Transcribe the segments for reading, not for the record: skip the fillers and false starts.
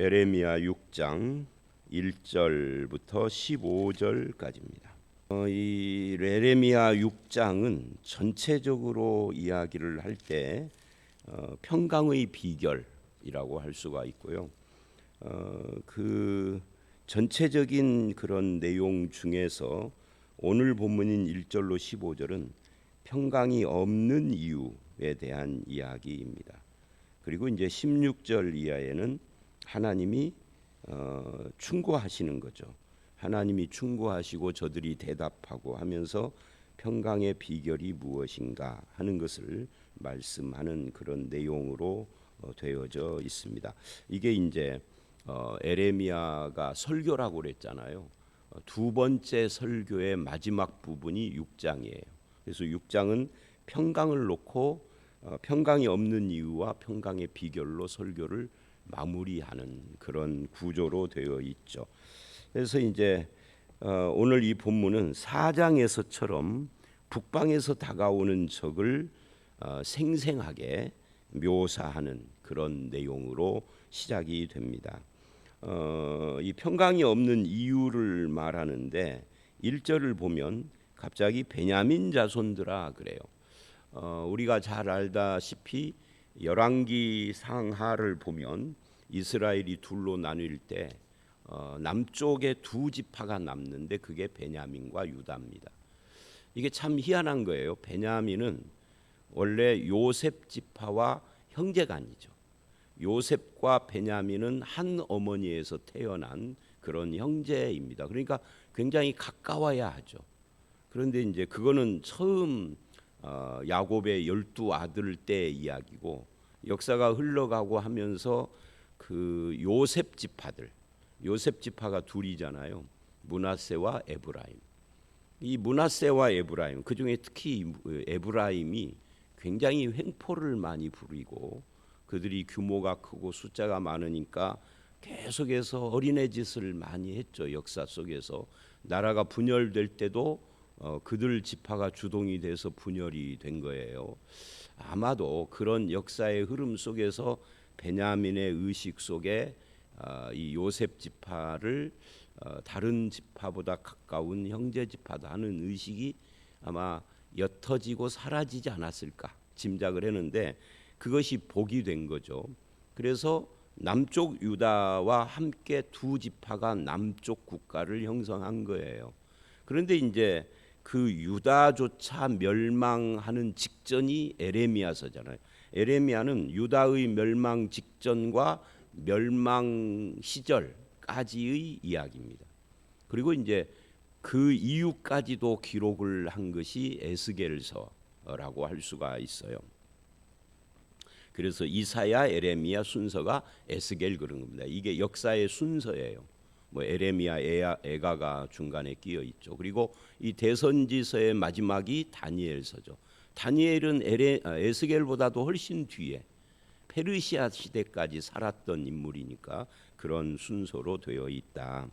에레미야 6장 1절부터 15절까지입니다. 이 에레미야 6장은 전체적으로 이야기를 할 때 평강의 비결이라고 할 수가 있고요. 그 전체적인 그런 내용 중에서 오늘 본문인 1절로 15절은 평강이 없는 이유에 대한 이야기입니다. 그리고 이제 16절 이하에는 하나님이 충고하시는 거죠. 하나님이 충고하시고 저들이 대답하고 하면서 평강의 비결이 무엇인가 하는 것을 말씀하는 그런 내용으로 되어져 있습니다. 이게 이제 에레미야가 설교라고 그랬잖아요. 두 번째 설교의 마지막 부분이 6장이에요. 그래서 6장은 평강을 놓고 평강이 없는 이유와 평강의 비결로 설교를 마무리하는 그런 구조로 되어 있죠. 그래서 이제 오늘 이 본문은 4장에서처럼 북방에서 다가오는 적을 생생하게 묘사하는 그런 내용으로 시작이 됩니다. 이 평강이 없는 이유를 말하는데 1절을 보면 갑자기 베냐민 자손들아 그래요. 우리가 잘 알다시피 열왕기 상하를 보면 이스라엘이 둘로 나뉠 때 남쪽에 두 지파가 남는데 그게 베냐민과 유다입니다. 이게 참 희한한 거예요. 베냐민은 원래 요셉 지파와 형제간이죠. 요셉과 베냐민은 한 어머니에서 태어난 그런 형제입니다. 그러니까 굉장히 가까워야 하죠. 그런데 이제 그거는 처음 야곱의 12아들 때의 이야기고 역사가 흘러가고 하면서 그 요셉 지파가 둘이잖아요. 므낫세와 에브라임. 이 므낫세와 에브라임 그중에 특히 에브라임이 굉장히 횡포를 많이 부리고 그들이 규모가 크고 숫자가 많으니까 계속해서 어린애 짓을 많이 했죠. 역사 속에서 나라가 분열될 때도 그들 지파가 주동이 돼서 분열이 된 거예요. 아마도 그런 역사의 흐름 속에서 베냐민의 의식 속에 이 요셉 지파를 다른 지파보다 가까운 형제 지파다 하는 의식이 아마 옅어지고 사라지지 않았을까 짐작을 했는데 그것이 복이 된 거죠. 그래서 남쪽 유다와 함께 두 지파가 남쪽 국가를 형성한 거예요. 그런데 이제 그 유다조차 멸망하는 직전이 에레미야서잖아요. 에레미야는 유다의 멸망 직전과 멸망 시절까지의 이야기입니다. 그리고 이제 그 이후까지도 기록을 한 것이 에스겔서라고 할 수가 있어요. 그래서 이사야, 에레미야 순서가 에스겔 그런 겁니다. 이게 역사의 순서예요. 뭐 에레미야, 에가가 중간에 끼어 있죠. 그리고 이 대선지서의 마지막이 다니엘서죠. 다니엘은 에스겔보다도 훨씬 뒤에 페르시아 시대까지 살았던 인물이니까 그런 순서로 되어 있다.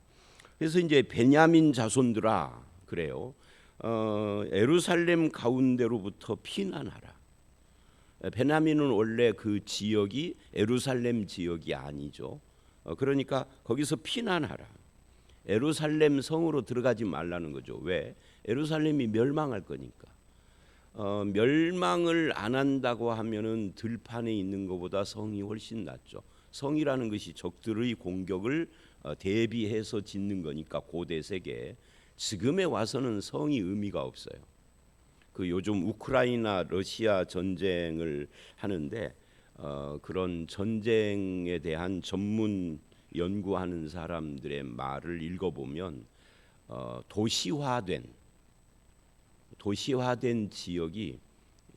그래서 이제 베냐민 자손들아 그래요. 예루살렘 가운데로부터 피난하라. 베냐민은 원래 그 지역이 예루살렘 지역이 아니죠. 그러니까 거기서 피난하라. 예루살렘 성으로 들어가지 말라는 거죠. 왜? 예루살렘이 멸망할 거니까. 멸망을 안 한다고 하면은 들판에 있는 것보다 성이 훨씬 낫죠. 성이라는 것이 적들의 공격을 대비해서 짓는 거니까 고대 세계에. 지금에 와서는 성이 의미가 없어요. 그 요즘 우크라이나 러시아 전쟁을 하는데 그런 전쟁에 대한 전문 연구하는 사람들의 말을 읽어보면 도시화된 지역이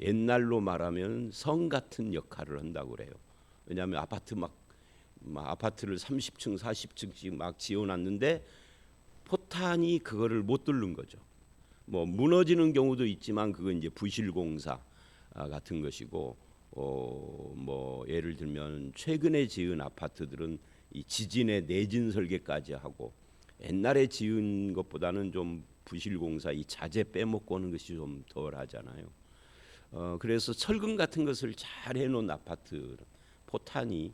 옛날로 말하면 성 같은 역할을 한다고 그래요. 왜냐하면 아파트를 30층 40층씩 막 지어놨는데 포탄이 그거를 못 뚫는 거죠. 뭐 무너지는 경우도 있지만 그건 이제 부실공사 같은 것이고 뭐 예를 들면 최근에 지은 아파트들은 이 지진의 내진 설계까지 하고 옛날에 지은 것보다는 좀 부실공사 이 자재 빼먹고 오는 것이 좀 덜 하잖아요. 그래서 철근 같은 것을 잘 해놓은 아파트 포탄이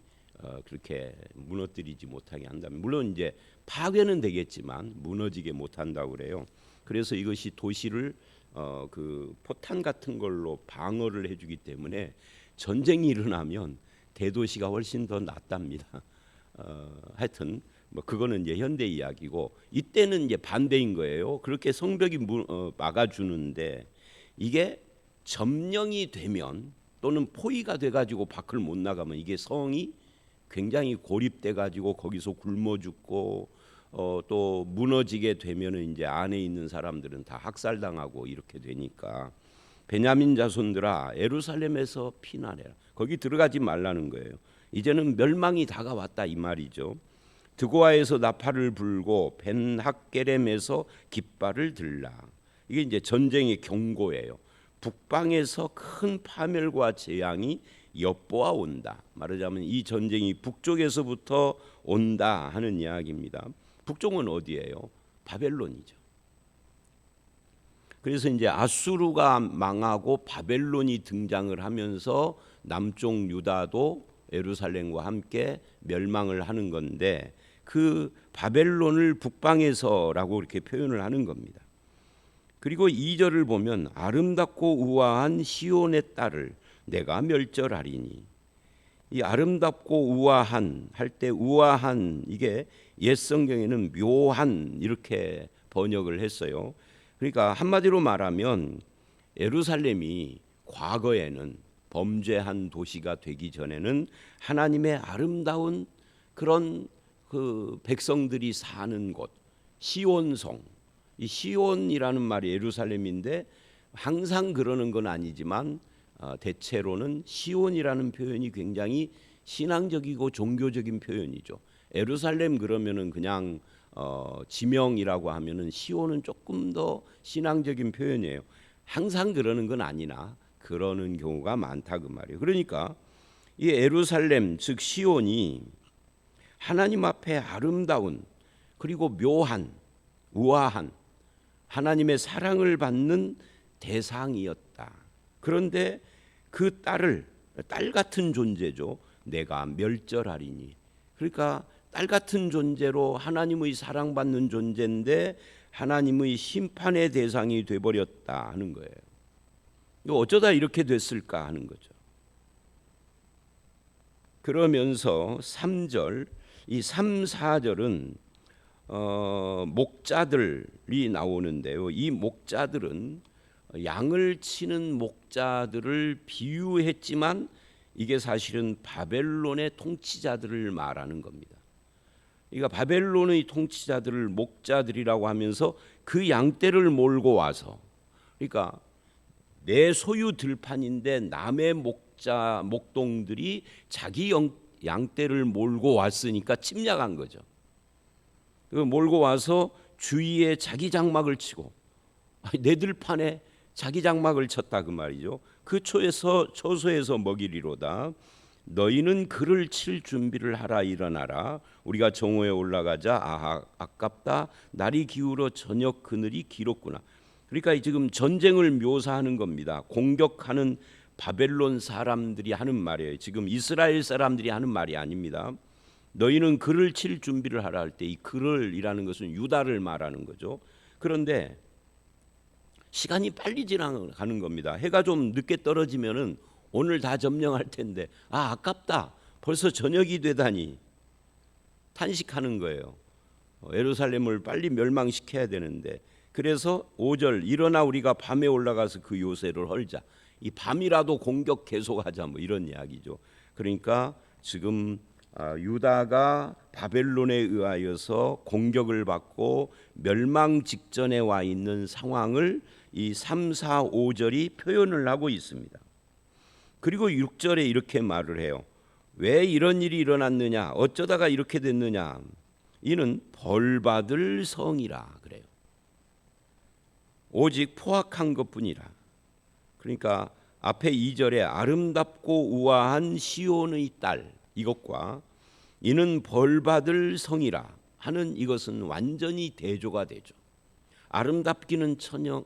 그렇게 무너뜨리지 못하게 한다면, 물론 이제 파괴는 되겠지만 무너지게 못한다고 그래요. 그래서 이것이 도시를 그 포탄 같은 걸로 방어를 해주기 때문에 전쟁이 일어나면 대도시가 훨씬 더 낫답니다. 하여튼 뭐 그거는 이제 현대 이야기고, 이때는 이제 반대인 거예요. 그렇게 성벽이 막아주는데 이게 점령이 되면 또는 포위가 돼가지고 밖을 못 나가면 이게 성이 굉장히 고립돼가지고 거기서 굶어 죽고 또 무너지게 되면은 이제 안에 있는 사람들은 다 학살당하고 이렇게 되니까 베냐민 자손들아 예루살렘에서 피난해라. 거기 들어가지 말라는 거예요. 이제는 멸망이 다가왔다 이 말이죠. 드고아에서 나팔을 불고 벤학게렘에서 깃발을 들라. 이게 이제 전쟁의 경고예요. 북방에서 큰 파멸과 재앙이 엿보아 온다. 말하자면 이 전쟁이 북쪽에서부터 온다 하는 이야기입니다. 북쪽은 어디예요? 바벨론이죠. 그래서 이제 아수르가 망하고 바벨론이 등장을 하면서 남쪽 유다도 예루살렘과 함께 멸망을 하는 건데, 그 바벨론을 북방에서라고 이렇게 표현을 하는 겁니다. 그리고 2절을 보면 아름답고 우아한 시온의 딸을 내가 멸절하리니, 이 아름답고 우아한 할 때 우아한 이게 옛 성경에는 묘한 이렇게 번역을 했어요. 그러니까 한마디로 말하면 예루살렘이 과거에는 범죄한 도시가 되기 전에는 하나님의 아름다운 그런 그 백성들이 사는 곳, 시온성. 이 시온이라는 말이 예루살렘인데 항상 그러는 건 아니지만 대체로는 시온이라는 표현이 굉장히 신앙적이고 종교적인 표현이죠. 예루살렘 그러면은 그냥 지명이라고 하면은 시온은 조금 더 신앙적인 표현이에요. 항상 그러는 건 아니나 그러는 경우가 많다 그 말이에요. 그러니까 이 예루살렘 즉 시온이 하나님 앞에 아름다운 그리고 묘한 우아한 하나님의 사랑을 받는 대상이었다. 그런데 그 딸을, 딸 같은 존재죠, 내가 멸절하리니. 그러니까 딸 같은 존재로 하나님의 사랑받는 존재인데 하나님의 심판의 대상이 돼버렸다 하는 거예요. 이거 어쩌다 이렇게 됐을까 하는 거죠. 그러면서 3절, 이 3, 4절은 목자들이 나오는데요. 이 목자들은 양을 치는 목자들을 비유했지만 이게 사실은 바벨론의 통치자들을 말하는 겁니다. 그러니까 바벨론의 통치자들을 목자들이라고 하면서 그 양떼를 몰고 와서, 그러니까 내 소유 들판인데 남의 목동들이 자기 양떼를 몰고 왔으니까 침략한 거죠. 몰고 와서 주위에 자기 장막을 치고 내 들판에 자기 장막을 쳤다 그 말이죠. 그 초소에서 먹이리로다. 너희는 그를 칠 준비를 하라. 일어나라. 우리가 정오에 올라가자. 아깝다. 날이 기울어 저녁 그늘이 길었구나. 그러니까 지금 전쟁을 묘사하는 겁니다. 공격하는 바벨론 사람들이 하는 말이에요. 지금 이스라엘 사람들이 하는 말이 아닙니다. 너희는 그를 칠 준비를 하라 할 때 이 그를이라는 것은 유다를 말하는 거죠. 그런데 시간이 빨리 지나가는 겁니다. 해가 좀 늦게 떨어지면은 오늘 다 점령할 텐데 아깝다. 벌써 저녁이 되다니 탄식하는 거예요. 예루살렘을 빨리 멸망시켜야 되는데, 그래서 5절 일어나 우리가 밤에 올라가서 그 요새를 헐자. 이 밤이라도 공격 계속하자 뭐 이런 이야기죠. 그러니까 지금 유다가 바벨론에 의하여서 공격을 받고 멸망 직전에 와 있는 상황을 이 3, 4, 5절이 표현을 하고 있습니다. 그리고 6절에 이렇게 말을 해요. 왜 이런 일이 일어났느냐? 어쩌다가 이렇게 됐느냐? 이는 벌받을 성이라 그래요. 오직 포악한 것뿐이라. 그러니까 앞에 2절에 아름답고 우아한 시온의 딸, 이것과 이는 벌받을 성이라 하는 이것은 완전히 대조가 되죠. 아름답기는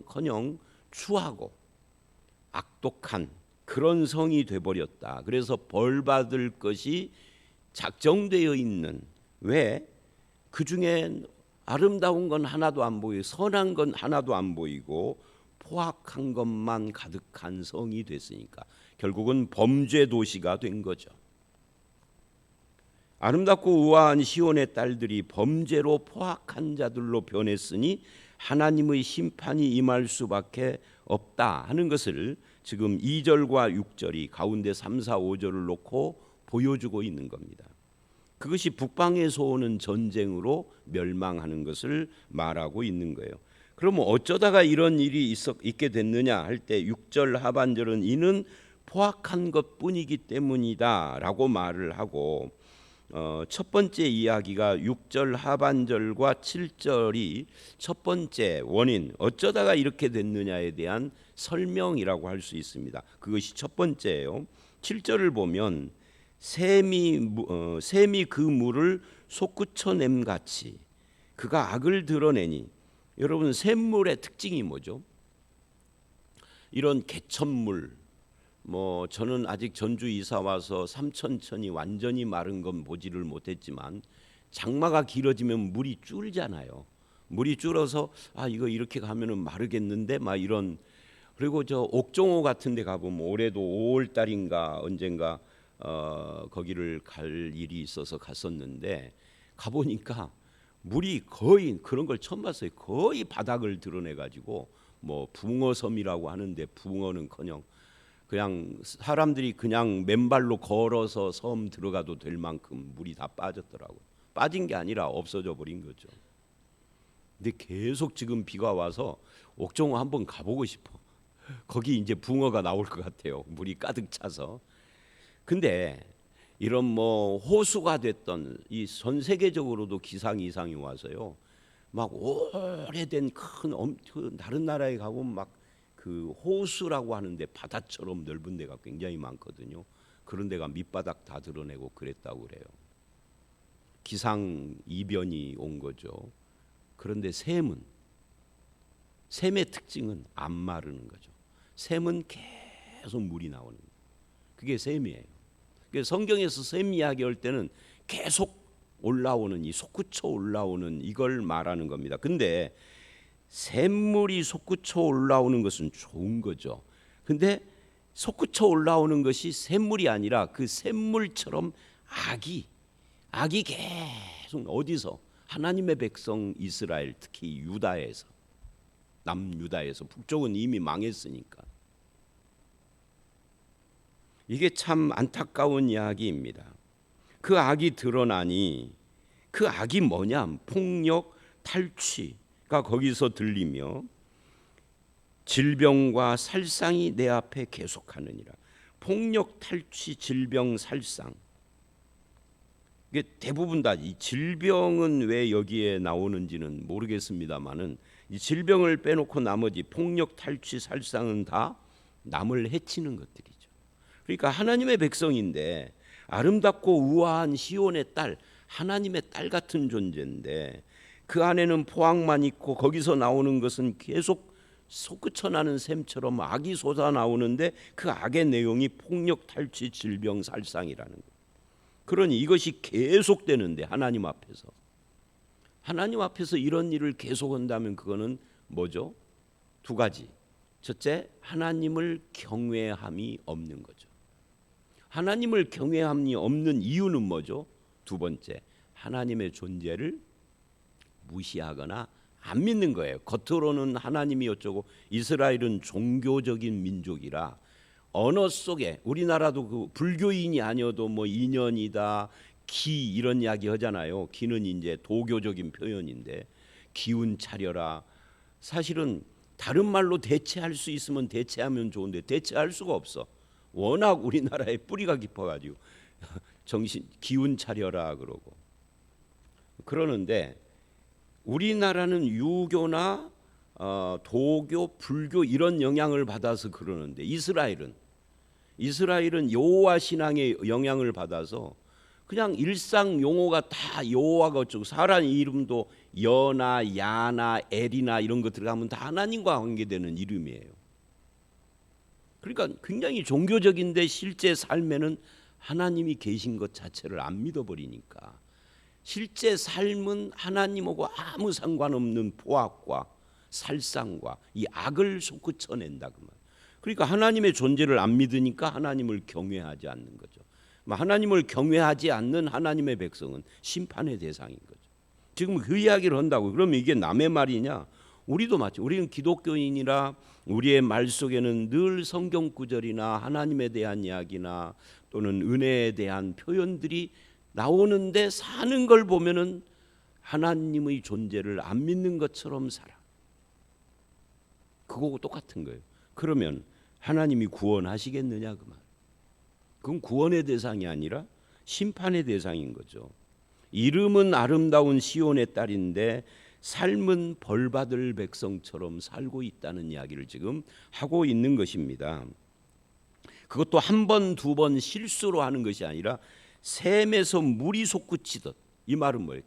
커녕 추하고 악독한 그런 성이 돼버렸다. 그래서 벌받을 것이 작정되어 있는, 왜? 그 중에 아름다운 건 하나도 안 보이고 선한 건 하나도 안 보이고 포악한 것만 가득한 성이 됐으니까 결국은 범죄 도시가 된 거죠. 아름답고 우아한 시온의 딸들이 범죄로 포악한 자들로 변했으니 하나님의 심판이 임할 수밖에 없다 하는 것을 지금 2절과 6절이 가운데 3, 4, 5절을 놓고 보여주고 있는 겁니다. 그것이 북방에서 오는 전쟁으로 멸망하는 것을 말하고 있는 거예요. 그러면 어쩌다가 이런 일이 있게 됐느냐 할 때 6절 하반절은 이는 포악한 것뿐이기 때문이다라고 말을 하고 첫 번째 이야기가 6절 하반절과 7절이 첫 번째 원인, 어쩌다가 이렇게 됐느냐에 대한 설명이라고 할 수 있습니다. 그것이 첫 번째예요. 7절을 보면 샘이 그 물을 솟구쳐냄 같이 그가 악을 드러내니, 여러분 샘물의 특징이 뭐죠? 이런 개천물, 저는 아직 전주 이사 와서 삼천천이 완전히 마른 건 보지를 못했지만 장마가 길어지면 물이 줄잖아요. 물이 줄어서 이거 이렇게 가면은 마르겠는데 막 이런. 그리고 저 옥종호 같은 데 가보면 올해도 5월 달인가 언젠가 거기를 갈 일이 있어서 갔었는데 가보니까 물이 거의, 그런 걸 처음 봤어요. 거의 바닥을 드러내 가지고 붕어섬이라고 하는데 붕어는커녕 그냥 사람들이 그냥 맨발로 걸어서 섬 들어가도 될 만큼 물이 다 빠졌더라고요. 빠진 게 아니라 없어져 버린 거죠. 근데 계속 지금 비가 와서 옥종호 한번 가보고 싶어. 거기 이제 붕어가 나올 것 같아요. 물이 가득 차서. 근데 이런 호수가 됐던 이 전 세계적으로도 기상 이상이 와서요. 막 오래된 다른 나라에 가보면 막 그 호수라고 하는데 바다처럼 넓은 데가 굉장히 많거든요. 그런 데가 밑바닥 다 드러내고 그랬다고 그래요. 기상 이변이 온 거죠. 그런데 샘의 특징은 안 마르는 거죠. 샘은 계속 물이 나오는 거예요. 그게 샘이에요. 성경에서 샘 이야기할 때는 계속 올라오는, 이 솟구쳐 올라오는 이걸 말하는 겁니다. 근데 샘물이 솟구쳐 올라오는 것은 좋은 거죠. 근데 솟구쳐 올라오는 것이 샘물이 아니라 그 샘물처럼 악이 계속 어디서? 하나님의 백성 이스라엘, 특히 유다에서, 남유다에서. 북쪽은 이미 망했으니까. 이게 참 안타까운 이야기입니다. 그 악이 드러나니, 그 악이 뭐냐? 폭력, 탈취가 거기서 들리며 질병과 살상이 내 앞에 계속하느니라. 폭력, 탈취, 질병, 살상. 이게 대부분 다 이 질병은 왜 여기에 나오는지는 모르겠습니다만은 이 질병을 빼놓고 나머지 폭력, 탈취, 살상은 다 남을 해치는 것들이죠. 그러니까 하나님의 백성인데 아름답고 우아한 시온의 딸, 하나님의 딸 같은 존재인데 그 안에는 포악만 있고 거기서 나오는 것은 계속 솟구쳐 나는 샘처럼 악이 솟아 나오는데 그 악의 내용이 폭력, 탈취, 질병, 살상이라는 거예요. 그러니 이것이 계속되는데 하나님 앞에서 이런 일을 계속한다면 그거는 뭐죠? 두 가지. 첫째, 하나님을 경외함이 없는 거죠. 하나님을 경외함이 없는 이유는 뭐죠? 두 번째, 하나님의 존재를 무시하거나 안 믿는 거예요. 겉으로는 하나님이 어쩌고, 이스라엘은 종교적인 민족이라 언어 속에, 우리나라도 그 불교인이 아니어도 인연이다, 기 이런 이야기 하잖아요. 기는 이제 도교적인 표현인데 기운 차려라. 사실은 다른 말로 대체할 수 있으면 대체하면 좋은데 대체할 수가 없어. 워낙 우리나라에 뿌리가 깊어가지고 정신 기운 차려라 그러고 그러는데 우리나라는 유교나 도교, 불교 이런 영향을 받아서 그러는데 이스라엘은 여호와 신앙의 영향을 받아서 그냥 일상 용어가 다 여호와가 어쩌고 사람 이름도 여나 야나 엘이나 이런 것 들어가면 다 하나님과 관계되는 이름이에요. 그러니까 굉장히 종교적인데 실제 삶에는 하나님이 계신 것 자체를 안 믿어버리니까 실제 삶은 하나님하고 아무 상관없는 포악과 살상과 이 악을 솟구쳐낸다 그 말. 그러니까 하나님의 존재를 안 믿으니까 하나님을 경외하지 않는 거죠. 하나님을 경외하지 않는 하나님의 백성은 심판의 대상인 거죠. 지금 그 이야기를 한다고. 그러면 이게 남의 말이냐? 우리도 맞죠. 우리는 기독교인이라 우리의 말 속에는 늘 성경 구절이나 하나님에 대한 이야기나 또는 은혜에 대한 표현들이 나오는데 사는 걸 보면은 하나님의 존재를 안 믿는 것처럼 살아. 그거하고 똑같은 거예요. 그러면 하나님이 구원하시겠느냐 그 말. 그건 구원의 대상이 아니라 심판의 대상인 거죠. 이름은 아름다운 시온의 딸인데 삶은 벌받을 백성처럼 살고 있다는 이야기를 지금 하고 있는 것입니다. 그것도 한 번, 두 번 실수로 하는 것이 아니라 샘에서 물이 솟구치듯. 이 말은 뭐예요?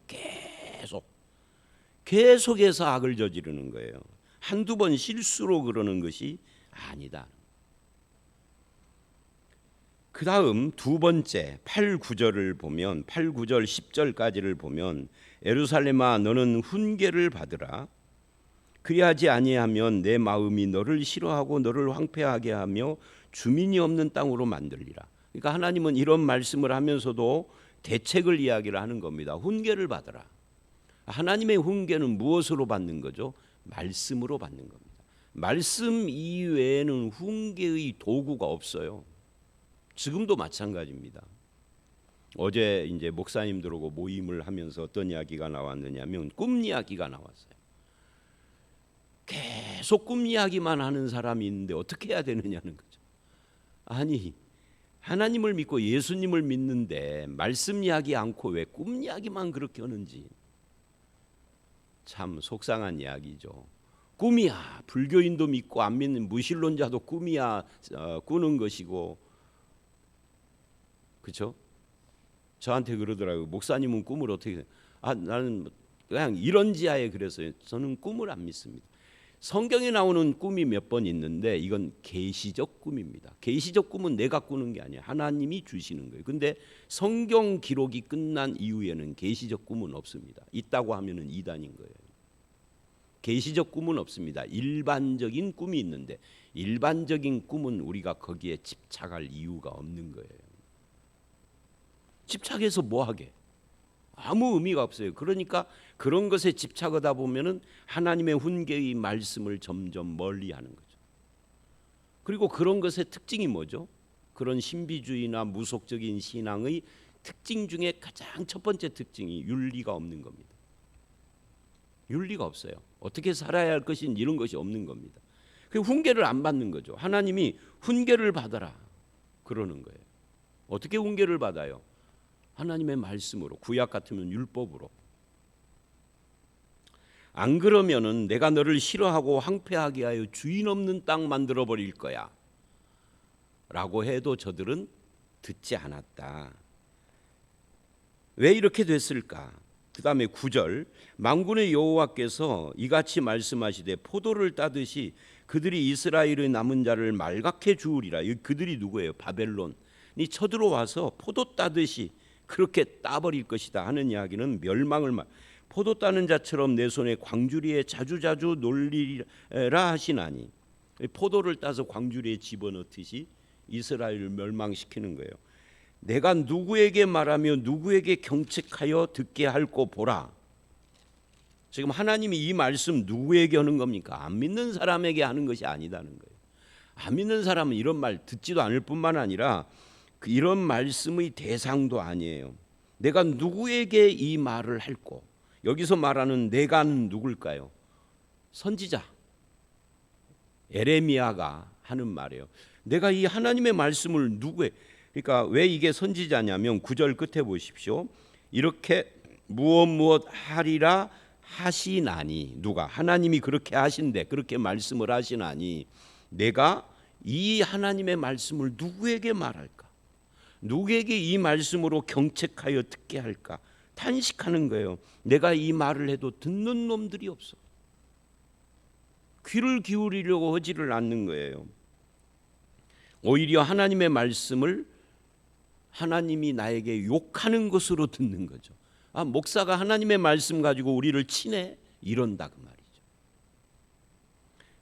계속해서 악을 저지르는 거예요. 한두 번 실수로 그러는 것이 아니다. 그 다음 두 번째 8, 9절을 보면 8, 9절 10절까지를 보면 예루살렘아 너는 훈계를 받으라. 그리하지 아니하면 내 마음이 너를 싫어하고 너를 황폐하게 하며 주민이 없는 땅으로 만들리라. 그러니까 하나님은 이런 말씀을 하면서도 대책을 이야기를 하는 겁니다. 훈계를 받으라. 하나님의 훈계는 무엇으로 받는 거죠? 말씀으로 받는 겁니다. 말씀 이외에는 훈계의 도구가 없어요. 지금도 마찬가지입니다. 어제 이제 목사님들하고 모임을 하면서 어떤 이야기가 나왔느냐면 꿈 이야기가 나왔어요. 계속 꿈 이야기만 하는 사람이 있는데 어떻게 해야 되느냐는 거죠. 아니 하나님을 믿고 예수님을 믿는데 말씀 이야기 않고 왜 꿈 이야기만 그렇게 하는지 참 속상한 이야기죠. 꿈이야. 불교인도 믿고 안 믿는 무신론자도 꿈이야 꾸는 것이고, 그렇죠? 저한테 그러더라고요. 목사님은 꿈을 어떻게? 나는 그냥 이런 지하에 그래서요. 저는 꿈을 안 믿습니다. 성경에 나오는 꿈이 몇 번 있는데 이건 계시적 꿈입니다. 계시적 꿈은 내가 꾸는 게 아니에요. 하나님이 주시는 거예요. 근데 성경 기록이 끝난 이후에는 계시적 꿈은 없습니다. 있다고 하면은 이단인 거예요. 계시적 꿈은 없습니다. 일반적인 꿈이 있는데 일반적인 꿈은 우리가 거기에 집착할 이유가 없는 거예요. 집착해서 뭐 하게? 아무 의미가 없어요. 그러니까 그런 것에 집착하다 보면은 하나님의 훈계의 말씀을 점점 멀리하는 거죠. 그리고 그런 것의 특징이 뭐죠? 그런 신비주의나 무속적인 신앙의 특징 중에 가장 첫 번째 특징이 윤리가 없는 겁니다. 윤리가 없어요. 어떻게 살아야 할 것인지 이런 것이 없는 겁니다. 그 훈계를 안 받는 거죠. 하나님이 훈계를 받아라 그러는 거예요. 어떻게 훈계를 받아요? 하나님의 말씀으로, 구약 같으면 율법으로. 안 그러면은 내가 너를 싫어하고 황폐하게 하여 주인 없는 땅 만들어 버릴 거야 라고 해도 저들은 듣지 않았다. 왜 이렇게 됐을까? 그 다음에 9절 만군의 여호와께서 이같이 말씀하시되 포도를 따듯이 그들이 이스라엘의 남은 자를 말갛게 주우리라. 그들이 누구예요? 바벨론이 쳐들어와서 포도 따듯이 그렇게 따버릴 것이다 하는 이야기는 멸망을 포도 따는 자처럼 내 손에 광주리에 자주자주 놀리라 하시나니 포도를 따서 광주리에 집어넣듯이 이스라엘을 멸망시키는 거예요. 내가 누구에게 말하며 누구에게 경책하여 듣게 할꼬 보라. 지금 하나님이 이 말씀 누구에게 하는 겁니까? 안 믿는 사람에게 하는 것이 아니다는 거예요. 안 믿는 사람은 이런 말 듣지도 않을 뿐만 아니라 이런 말씀의 대상도 아니에요. 내가 누구에게 이 말을 할꼬. 여기서 말하는 내가는 누굴까요? 선지자 에레미야가 하는 말이에요. 내가 이 하나님의 말씀을 누구에, 그러니까 왜 이게 선지자냐면 9절 끝에 보십시오. 이렇게 무엇 하리라 하시나니, 누가? 하나님이 그렇게 하신대, 그렇게 말씀을 하시나니 내가 이 하나님의 말씀을 누구에게 말할까? 누구에게 이 말씀으로 경책하여 듣게 할까? 탄식하는 거예요. 내가 이 말을 해도 듣는 놈들이 없어. 귀를 기울이려고 하지를 않는 거예요. 오히려 하나님의 말씀을 하나님이 나에게 욕하는 것으로 듣는 거죠. 아, 목사가 하나님의 말씀 가지고 우리를 치네, 이런다 그 말이죠.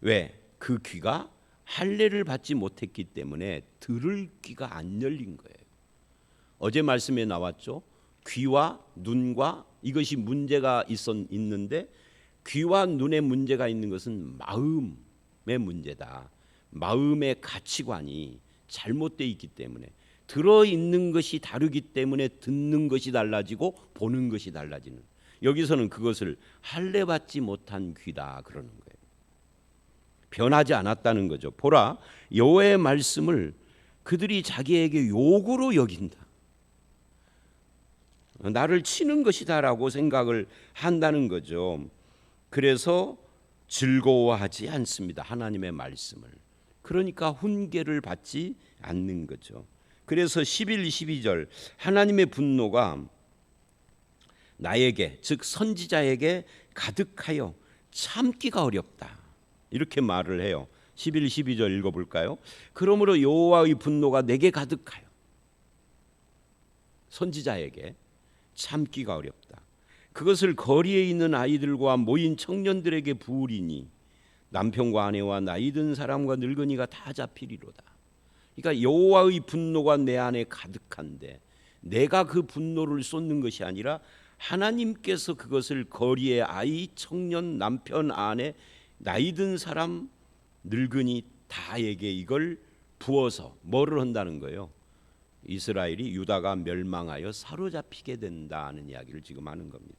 왜? 그 귀가 할례를 받지 못했기 때문에 들을 귀가 안 열린 거예요. 어제 말씀에 나왔죠. 귀와 눈과 이것이 문제가 있는데, 귀와 눈에 문제가 있는 것은 마음의 문제다. 마음의 가치관이 잘못되어 있기 때문에, 들어있는 것이 다르기 때문에 듣는 것이 달라지고 보는 것이 달라지는, 여기서는 그것을 할례 받지 못한 귀다 그러는 거예요. 변하지 않았다는 거죠. 보라, 여호와의 말씀을 그들이 자기에게 욕으로 여긴다. 나를 치는 것이다라고 생각을 한다는 거죠. 그래서 즐거워하지 않습니다. 하나님의 말씀을. 그러니까 훈계를 받지 않는 거죠. 그래서 11, 12절 하나님의 분노가 나에게, 즉 선지자에게 가득하여 참기가 어렵다, 이렇게 말을 해요. 11, 12절 읽어볼까요? 그러므로 여호와의 분노가 내게 가득하여, 선지자에게 참기가 어렵다. 그것을 거리에 있는 아이들과 모인 청년들에게 부으리니 남편과 아내와 나이든 사람과 늙은이가 다 잡히리로다. 그러니까 여호와의 분노가 내 안에 가득한데 내가 그 분노를 쏟는 것이 아니라 하나님께서 그것을 거리의 아이, 청년, 남편, 아내, 나이든 사람, 늙은이 다에게 이걸 부어서 뭐를 한다는 거예요? 이스라엘이, 유다가 멸망하여 사로잡히게 된다는 이야기를 지금 하는 겁니다.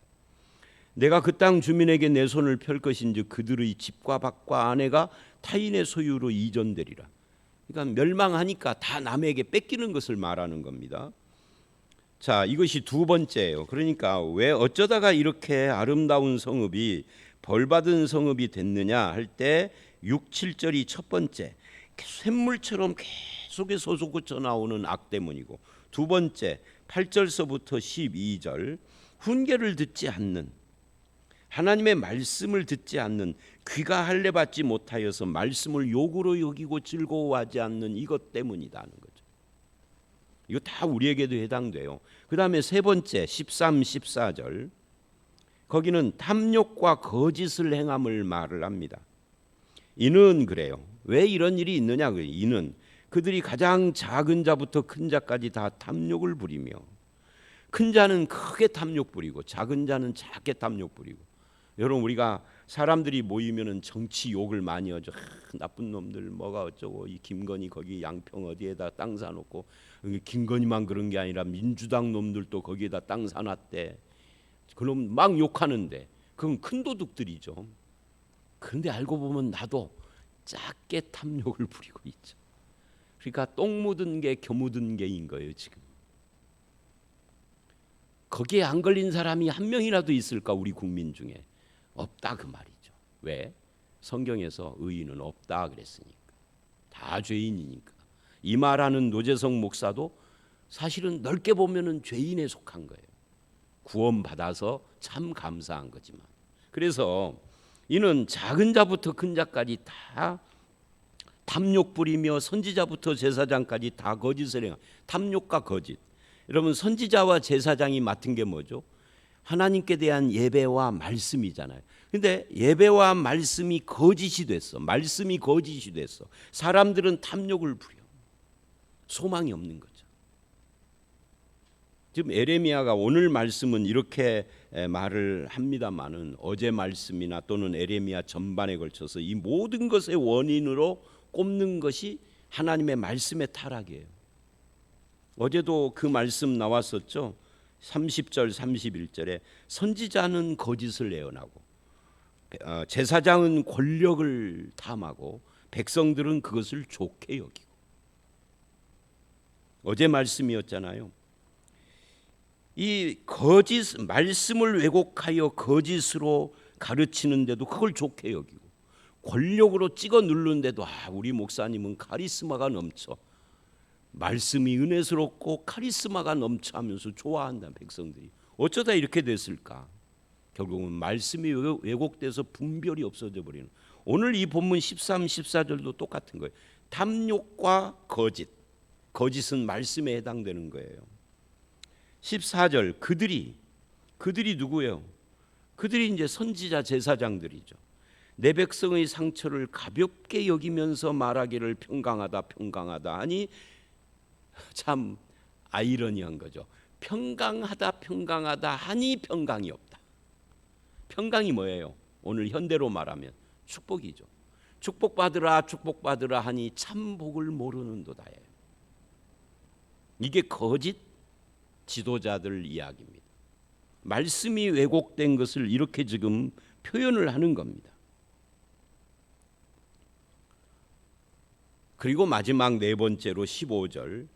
내가 그 땅 주민에게 내 손을 펼 것인즉 그들의 집과 밭과 아내가 타인의 소유로 이전되리라. 그러니까 멸망하니까 다 남에게 뺏기는 것을 말하는 겁니다. 자, 이것이 두 번째예요. 그러니까 왜 어쩌다가 이렇게 아름다운 성읍이 벌받은 성읍이 됐느냐 할 때 6, 7절이 첫 번째, 샘물처럼 계속해서 솟구쳐 나오는 악 때문이고, 두 번째 8절서부터 12절 훈계를 듣지 않는, 하나님의 말씀을 듣지 않는, 귀가 할례 받지 못하여서 말씀을 욕으로 여기고 즐거워하지 않는 이것 때문이다는 거죠. 이거 다 우리에게도 해당돼요. 그 다음에 세 번째 13, 14절 거기는 탐욕과 거짓을 행함을 말을 합니다. 이는 그래요. 왜 이런 일이 있느냐? 이는 그들이 가장 작은 자부터 큰 자까지 다 탐욕을 부리며, 큰 자는 크게 탐욕 부리고 작은 자는 작게 탐욕 부리고. 여러분, 우리가 사람들이 모이면은 정치 욕을 많이 하죠. 나쁜 놈들 뭐가 어쩌고, 이 김건희 거기 양평 어디에다 땅 사놓고, 김건희만 그런 게 아니라 민주당 놈들도 거기에다 땅 사놨대. 그놈 막 욕하는데 그건 큰 도둑들이죠. 그런데 알고 보면 나도 작게 탐욕을 부리고 있죠. 그러니까 똥 묻은 게 겨 묻은 게인 거예요 지금. 거기에 안 걸린 사람이 한 명이라도 있을까 우리 국민 중에? 없다 그 말이죠. 왜? 성경에서 의인은 없다 그랬으니까. 다 죄인이니까. 이 말하는 노재성 목사도 사실은 넓게 보면은 죄인에 속한 거예요. 구원받아서 참 감사한 거지만. 그래서 이는 작은 자부터 큰 자까지 다 탐욕 부리며 선지자부터 제사장까지 다 거짓을 행하. 탐욕과 거짓. 여러분, 선지자와 제사장이 맡은 게 뭐죠? 하나님께 대한 예배와 말씀이잖아요. 근데 예배와 말씀이 거짓이 됐어. 말씀이 거짓이 됐어. 사람들은 탐욕을 부려. 소망이 없는 거죠. 지금 에레미야가 오늘 말씀은 이렇게 말을 합니다마는 어제 말씀이나 또는 에레미야 전반에 걸쳐서 이 모든 것의 원인으로 꼽는 것이 하나님의 말씀의 타락이에요. 어제도 그 말씀 나왔었죠. 30절 31절에 선지자는 거짓을 예언하고 제사장은 권력을 탐하고 백성들은 그것을 좋게 여기고. 어제 말씀이었잖아요. 이 거짓 말씀을 왜곡하여 거짓으로 가르치는데도 그걸 좋게 여기고, 권력으로 찍어 누르는데도 우리 목사님은 카리스마가 넘쳐, 말씀이 은혜스럽고 카리스마가 넘쳐 하면서 좋아한다 백성들이. 어쩌다 이렇게 됐을까? 결국은 말씀이 왜곡돼서 분별이 없어져 버리는. 오늘 이 본문 13, 14절도 똑같은 거예요. 탐욕과 거짓. 거짓은 말씀에 해당되는 거예요. 14절 그들이 누구예요? 그들이 이제 선지자 제사장들이죠. 내 백성의 상처를 가볍게 여기면서 말하기를 평강하다 하니 참 아이러니한 거죠. 평강하다 하니 평강이 없다. 평강이 뭐예요? 오늘 현대로 말하면 축복이죠. 축복받으라 하니 참 복을 모르는도다예요. 이게 거짓 지도자들 이야기입니다. 말씀이 왜곡된 것을 이렇게 지금 표현을 하는 겁니다. 그리고 마지막 네 번째로 15절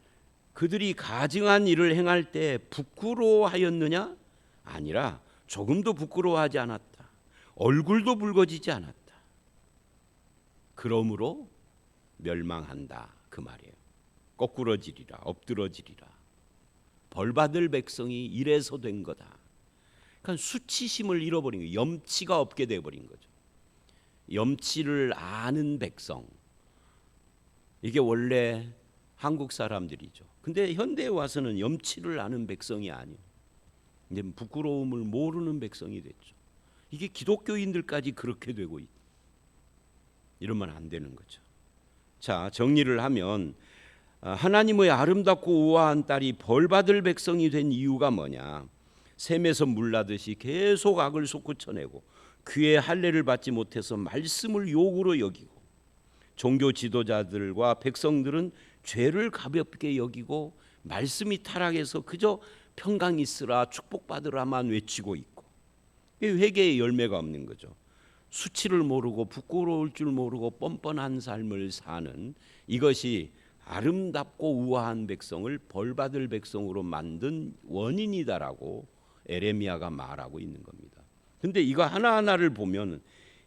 그들이 가증한 일을 행할 때 부끄러워하였느냐? 아니라 조금도 부끄러워하지 않았다. 얼굴도 붉어지지 않았다. 그러므로 멸망한다 그 말이에요. 거꾸러지리라 엎드러지리라. 벌받을 백성이 이래서 된 거다. 그러니까 수치심을 잃어버린 거예요. 염치가 없게 돼버린 거죠. 염치를 아는 백성. 이게 원래 한국 사람들이죠. 근데 현대에 와서는 염치를 아는 백성이 아니에요. 이제 부끄러움을 모르는 백성이 됐죠. 이게 기독교인들까지 그렇게 되고 있다. 이러면 안 되는 거죠. 자, 정리를 하면 하나님의 아름답고 우아한 딸이 벌받을 백성이 된 이유가 뭐냐? 샘에서 물나듯이 계속 악을 솟구쳐내고 그의 할례를 받지 못해서 말씀을 욕으로 여기고 종교 지도자들과 백성들은 죄를 가볍게 여기고 말씀이 타락해서 그저 평강 있으라 축복받으라만 외치고 있고 회개의 열매가 없는 거죠. 수치를 모르고 부끄러울 줄 모르고 뻔뻔한 삶을 사는 이것이 아름답고 우아한 백성을 벌받을 백성으로 만든 원인이다라고 에레미야가 말하고 있는 겁니다. 근데 이거 하나하나를 보면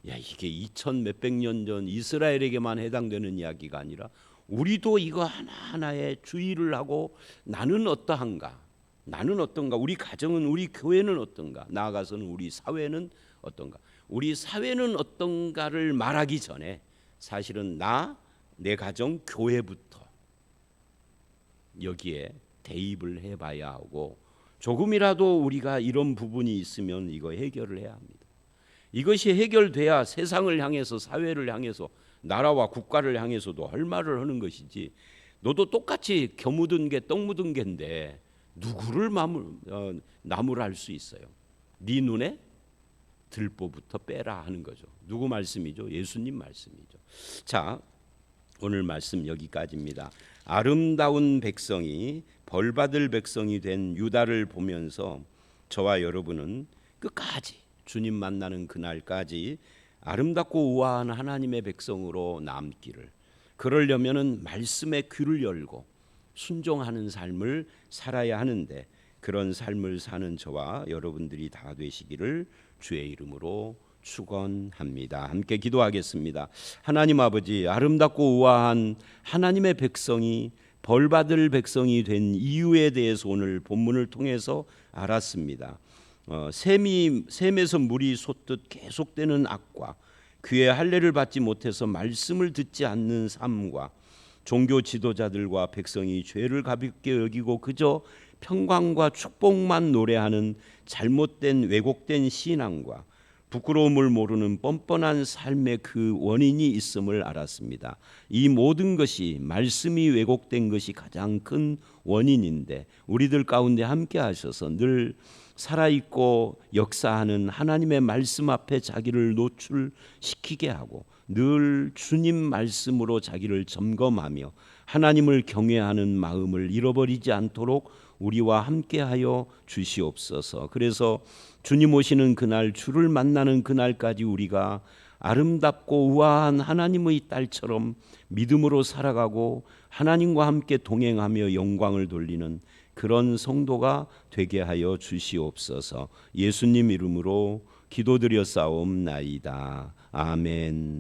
야 이게 2000 몇백 년 전 이스라엘에게만 해당되는 이야기가 아니라 우리도 이거 하나하나에 주의를 하고 나는 어떠한가? 우리 가정은 우리 교회는 어떤가? 나아가서는 우리 사회는 어떤가? 우리 사회는 어떤가를 말하기 전에 사실은 내 가정, 교회부터 여기에 대입을 해봐야 하고 조금이라도 우리가 이런 부분이 있으면 이거 해결을 해야 합니다. 이것이 해결돼야 세상을 향해서 사회를 향해서 나라와 국가를 향해서도 할 말을 하는 것이지 너도 똑같이 겨 묻은 게 떡 묻은 게인데 누구를 나무랄 수 있어요. 네 눈에 들보부터 빼라 하는 거죠. 누구 말씀이죠? 예수님 말씀이죠. 자, 오늘 말씀 여기까지입니다. 아름다운 백성이 벌받을 백성이 된 유다를 보면서 저와 여러분은 끝까지 주님 만나는 그날까지 아름답고 우아한 하나님의 백성으로 남기를 그러려면은 말씀의 귀를 열고 순종하는 삶을 살아야 하는데 그런 삶을 사는 저와 여러분들이 다 되시기를 주의 이름으로 축원합니다. 함께 기도하겠습니다. 하나님 아버지, 아름답고 우아한 하나님의 백성이 벌받을 백성이 된 이유에 대해서 오늘 본문을 통해서 알았습니다. 샘에서 물이 솟듯 계속되는 악과 그의 할례를 받지 못해서 말씀을 듣지 않는 삶과 종교 지도자들과 백성이 죄를 가볍게 여기고 그저 평강과 축복만 노래하는 잘못된 왜곡된 신앙과 부끄러움을 모르는 뻔뻔한 삶의 그 원인이 있음을 알았습니다. 이 모든 것이 말씀이 왜곡된 것이 가장 큰 원인인데 우리들 가운데 함께 하셔서 늘 살아있고 역사하는 하나님의 말씀 앞에 자기를 노출시키게 하고 늘 주님 말씀으로 자기를 점검하며 하나님을 경외하는 마음을 잃어버리지 않도록 우리와 함께하여 주시옵소서. 그래서 주님 오시는 그날 주를 만나는 그날까지 우리가 아름답고 우아한 하나님의 딸처럼 믿음으로 살아가고 하나님과 함께 동행하며 영광을 돌리는 그런 성도가 되게 하여 주시옵소서. 예수님 이름으로 기도드려 싸움나이다. 아멘.